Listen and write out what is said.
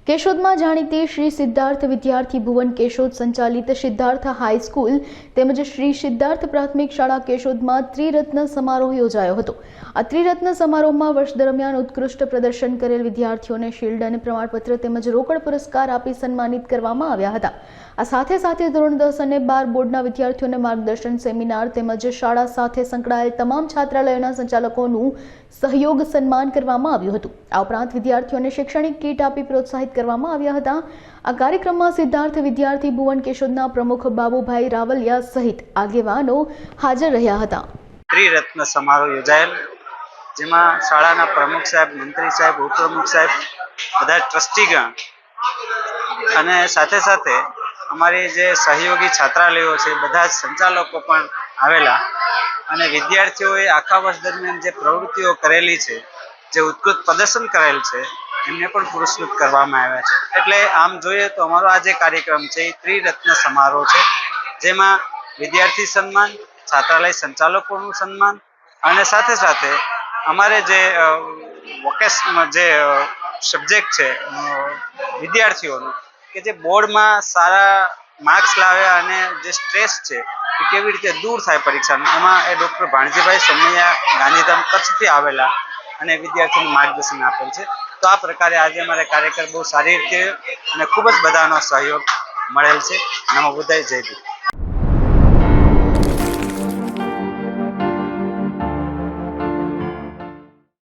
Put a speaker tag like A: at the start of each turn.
A: કેશોદમાં જાણીતી શ્રી સિદ્ધાર્થ વિદ્યાર્થી ભુવન કેશોદ સંચાલિત સિદ્ધાર્થ હાઈસ્કૂલ તેમજ શ્રી સિદ્ધાર્થ પ્રાથમિક શાળા કેશોદમાં ત્રિરત્ન સમારોહ યોજાયો હતો। આ ત્રિરત્ન સમારોહમાં વર્ષ દરમિયાન ઉત્કૃષ્ટ પ્રદર્શન કરેલ વિદ્યાર્થીઓને શિલ્ડ અને પ્રમાણપત્ર તેમજ રોકડ પુરસ્કાર આપી સન્માનિત કરવામાં આવ્યા હતા। આ સાથે ધોરણ 10 અને 12 બોર્ડના વિદ્યાર્થીઓને માર્ગદર્શન સેમિનાર તેમજ શાળા સાથે સંકળાયેલ તમામ છાત્રાલયોના સંચાલકોનું સહયોગ સન્માન કરવામાં આવ્યું હતું। આ ઉપરાંત વિદ્યાર્થીઓને શૈક્ષણિક કીટ આપી પ્રોત્સાહિત કરવામાં આવ્યા હતા। આ કાર્યક્રમમાં સિદ્ધાર્થ વિદ્યાર્થી ભુવન કેશોદના પ્રમુખ બાબુભાઈ રાવલિયા સહિત આગેવાનો હાજર રહ્યા હતા।
B: ત્રિરત્ન સમારોહ યોજાયેલ, જેમાં શાળાના પ્રમુખ સાહેબ, મંત્રી સાહેબ, ઉપપ્રમુખ સાહેબ, બધા ટ્રસ્ટીગણ અને સાથે અમારી જે સહયોગી છાત્રાલયો છે બધા સંચાલકો પણ આવેલા અને વિદ્યાર્થીઓએ આખા વર્ષ દરમિયાન જે પ્રવૃત્તિઓ કરેલી છે, જે ઉત્કૃષ્ટ પ્રદર્શન કરેલ છે, એમને પણ પુરસ્કૃત કરવામાં આવ્યા છે। એટલે આમ જોઈએ તો અમારો આ જે કાર્યક્રમ છે એ ત્રિરત્ન સમારોહ છે, જેમાં વિદ્યાર્થી સન્માન, છાત્રાલય સંચાલકોનું સન્માન અને સાથે અમારે જે જે સબ્જેક્ટ છે વિદ્યાર્થીઓનું કે જે બોર્ડમાં સારા માર્ક્સ લાવ્યા અને જે સ્ટ્રેસ છે એ કેવી રીતે દૂર થાય પરીક્ષાનું, એમાં એ ડૉક્ટર ભાણજીભાઈ સોમૈયા ગાંધીધામ કચ્છથી આવેલા અને વિદ્યાર્થીઓનું માર્ગદર્શન આપેલ છે। તો આ પ્રકારે આજે અમારે કાર્યક્રમ બહુ સારી રીતે અને ખૂબ જ બધાનો સહયોગ મળેલ છે। નમો બુદ્ધાય, જય ભીમ।